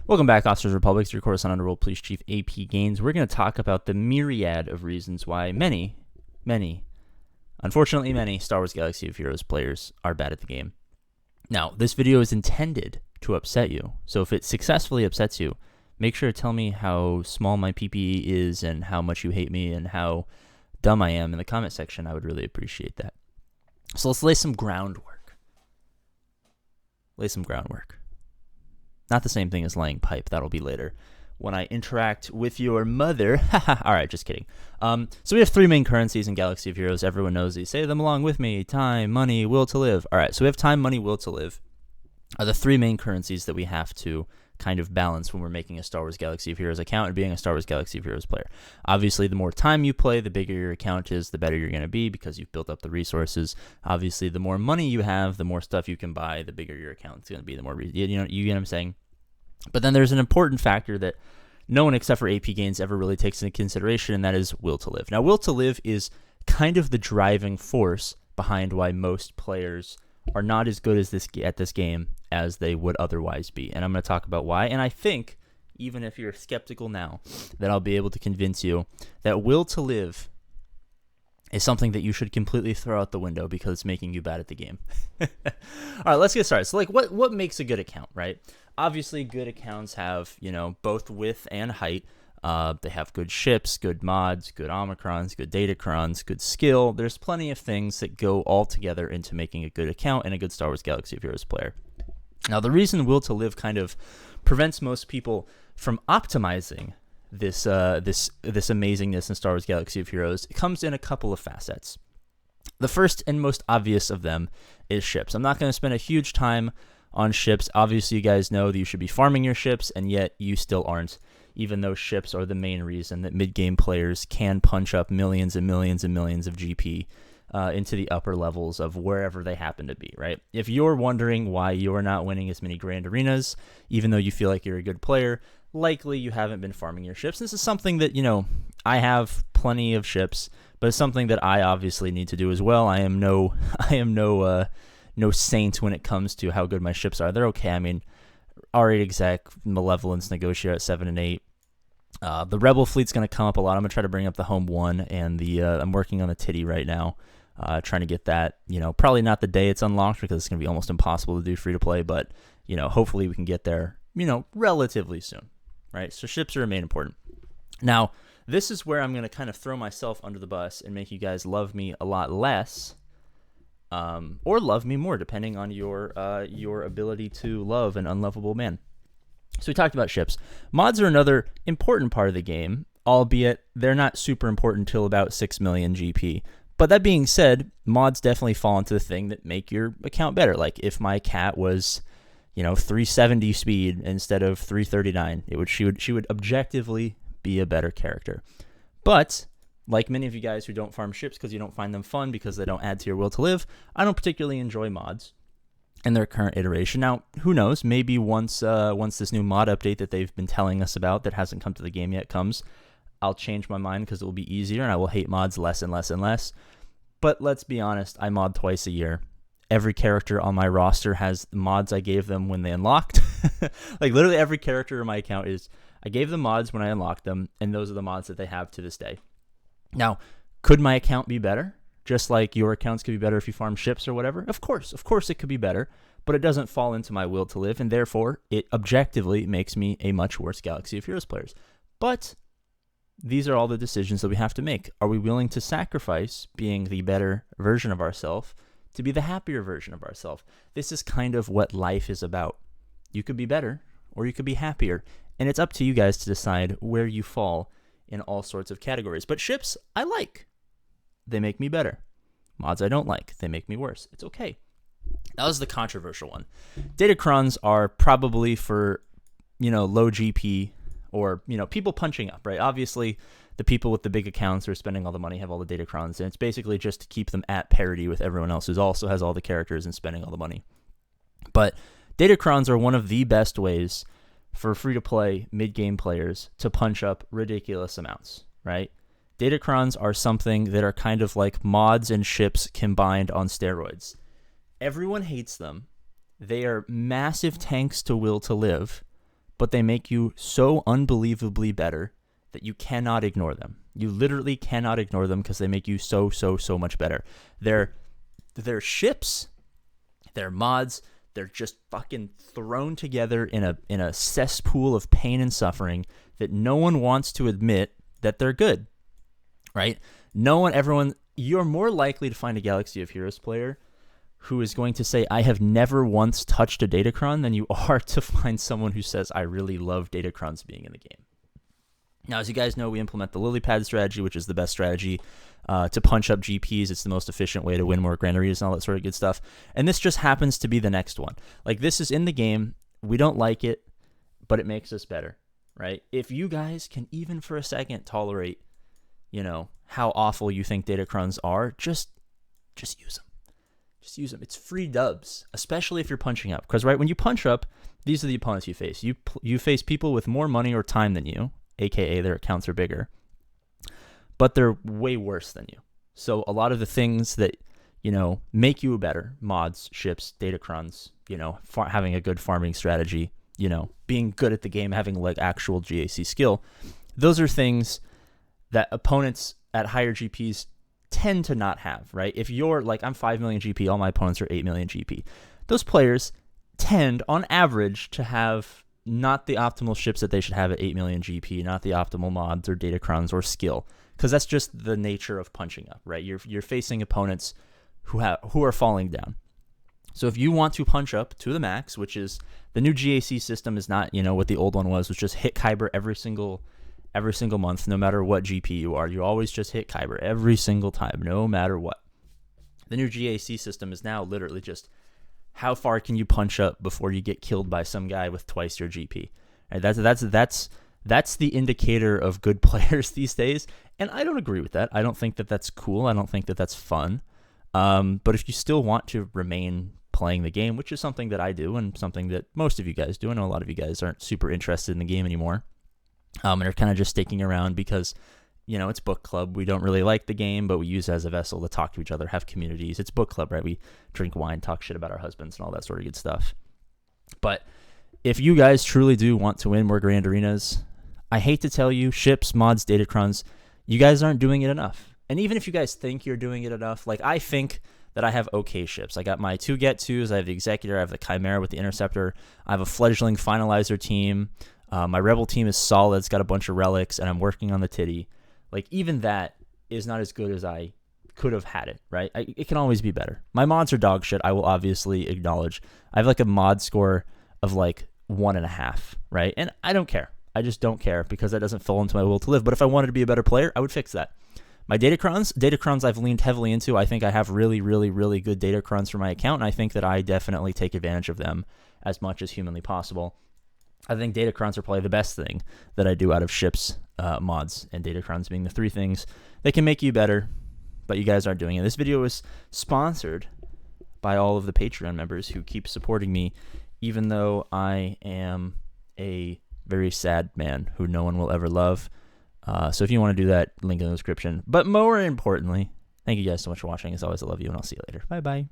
Welcome back, Officers Republic, your course on Underworld Police Chief APGAINS. We're going to talk about the myriad of reasons why many, unfortunately many, Star Wars Galaxy of Heroes players are bad at the game. Now, this video is intended to upset you, so if it successfully upsets you, make sure to tell me how small my PPE is and how much you hate me and how dumb I am in the comment section. I would really appreciate that. So let's lay some groundwork. Not the same thing as laying pipe. That'll be later when I interact with your mother. All right, just kidding. So we have three main currencies in Galaxy of Heroes. Everyone knows these. Say them along with me. Time, money, will to live. All right, so we have time, money, will to live are the three main currencies that we have to kind of balance when we're making a Star Wars Galaxy of Heroes account and being a Star Wars Galaxy of Heroes player. Obviously, the more time you play, the bigger your account is, the better you're going to be because you've built up the resources. Obviously, the more money you have, the more stuff you can buy, the bigger your account's going to be, the more, you get what I'm saying? But then there's an important factor that no one except for APGAINS ever really takes into consideration, and that is will to live. Now, will to live is kind of the driving force behind why most players are not as good as at this game as they would otherwise be. And I'm going to talk about why. And I think, even if you're skeptical now, that I'll be able to convince you that will to live is something that you should completely throw out the window because it's making you bad at the game. All right, let's get started. So, what makes a good account, right? Obviously, good accounts have, both width and height. They have good ships, good mods, good Omicrons, good Datacrons, good skill. There's plenty of things that go all together into making a good account and a good Star Wars Galaxy of Heroes player. Now, the reason will to live kind of prevents most people from optimizing this amazingness in Star Wars Galaxy of Heroes, it comes in a couple of facets. The first and most obvious of them is ships. I'm not going to spend a huge time on ships. Obviously, you guys know that you should be farming your ships, and yet you still aren't, even though ships are the main reason that mid-game players can punch up millions and millions and millions of GP into the upper levels of wherever they happen to be, right? If you're wondering why you're not winning as many grand arenas, even though you feel like you're a good player, likely you haven't been farming your ships. This is something that, I have plenty of ships, but it's something that I obviously need to do as well. I am no saint when it comes to how good my ships are. They're okay. I mean, R8 exec, Malevolence, Negotiator at 7 and 8. The Rebel fleet's going to come up a lot. I'm going to try to bring up the HOM-E and I'm working on the Titty right now, trying to get that, probably not the day it's unlocked because it's going to be almost impossible to do free to play, but, hopefully we can get there, relatively soon, right? So ships remain important. Now, this is where I'm going to kind of throw myself under the bus and make you guys love me a lot less, or love me more, depending on your ability to love an unlovable man. So we talked about ships. Mods are another important part of the game, albeit they're not super important till about 6 million GP. But that being said, mods definitely fall into the thing that make your account better. Like if my cat was, 370 speed instead of 339, she would objectively be a better character. But like many of you guys who don't farm ships because you don't find them fun because they don't add to your will to live, I don't particularly enjoy mods in their current iteration. Now, who knows? Maybe once this new mod update that they've been telling us about that hasn't come to the game yet comes, I'll change my mind because it will be easier and I will hate mods less and less and less. But let's be honest, I mod twice a year. Every character on my roster has the mods I gave them when they unlocked. Like literally every character in my account I gave them mods when I unlocked them, and those are the mods that they have to this day. Now, could my account be better? Just like your accounts could be better if you farm ships or whatever? Of course it could be better, but it doesn't fall into my will to live, and therefore, it objectively makes me a much worse Galaxy of Heroes player. But these are all the decisions that we have to make. Are we willing to sacrifice being the better version of ourselves to be the happier version of ourselves? This is kind of what life is about. You could be better, or you could be happier, and it's up to you guys to decide where you fall in all sorts of categories. But ships, I like. They make me better. Mods I don't like. They make me worse. It's okay. That was the controversial one. Datacrons are probably for, low GP or, people punching up, right? Obviously, the people with the big accounts who are spending all the money have all the Datacrons, and it's basically just to keep them at parity with everyone else who also has all the characters and spending all the money. But Datacrons are one of the best ways for free-to-play mid-game players to punch up ridiculous amounts, right? Datacrons are something that are kind of like mods and ships combined on steroids. Everyone hates them. They are massive tanks to will to live, but they make you so unbelievably better that you cannot ignore them. You literally cannot ignore them because they make you so much better. Their ships, their mods, they're just fucking thrown together in a cesspool of pain and suffering that no one wants to admit that they're good, right? You're more likely to find a Galaxy of Heroes player who is going to say, I have never once touched a Datacron, than you are to find someone who says, I really love Datacrons being in the game. Now, as you guys know, we implement the lily pad strategy, which is the best strategy to punch up GPs. It's the most efficient way to win more Grand Arenas and all that sort of good stuff. And this just happens to be the next one. Like, this is in the game. We don't like it, but it makes us better, right? If you guys can even for a second tolerate, how awful you think Datacrons are, just use them. Just use them. It's free dubs, especially if you're punching up. Because, right, when you punch up, these are the opponents you face. You face people with more money or time than you, aka their accounts are bigger, but they're way worse than you. So a lot of the things that, make you better, mods, ships, Datacrons, having a good farming strategy, being good at the game, having like actual GAC skill, those are things that opponents at higher GPs tend to not have, right? If you're like, I'm 5 million GP, all my opponents are 8 million GP. Those players tend, on average, to have not the optimal ships that they should have at 8 million GP, not the optimal mods or Datacrons or skill, because that's just the nature of punching up, right? You're facing opponents who are falling down. So if you want to punch up to the max, which is the new GAC system is not, what the old one was just hit Kyber every single month, no matter what GP you are. You always just hit Kyber every single time, no matter what. The new GAC system is now literally just how far can you punch up before you get killed by some guy with twice your GP. Right? That's the indicator of good players these days, and I don't agree with that. I don't think that that's cool. I don't think that that's fun. But if you still want to remain playing the game, which is something that I do and something that most of you guys do, I know a lot of you guys aren't super interested in the game anymore, and are kind of just sticking around because, it's book club. We don't really like the game, but we use it as a vessel to talk to each other, have communities. It's book club, right? We drink wine, talk shit about our husbands and all that sort of good stuff. But if you guys truly do want to win more Grand Arenas, I hate to tell you, ships, mods, Datacrons, you guys aren't doing it enough. And even if you guys think you're doing it enough, like I think that I have okay ships. I got my 2 Get-2s, I have the Executor, I have the Chimera with the Interceptor, I have a fledgling Finalizer team, my Rebel team is solid, it's got a bunch of relics, and I'm working on the Titty. Like, even that is not as good as I could have had it, right? It can always be better. My mods are dog shit, I will obviously acknowledge. I have like a mod score of like 1.5, right? And I don't care. I just don't care because that doesn't fall into my will to live. But if I wanted to be a better player, I would fix that. My Datacrons I've leaned heavily into. I think I have really, really, really good Datacrons for my account, and I think that I definitely take advantage of them as much as humanly possible. I think Datacrons are probably the best thing that I do out of ships, mods, and Datacrons being the 3 things that can make you better, but you guys aren't doing it. This video is sponsored by all of the Patreon members who keep supporting me, even though I am a very sad man who no one will ever love. So if you want to do that, link in the description. But more importantly, thank you guys so much for watching. As always, I love you, and I'll see you later. Bye-bye.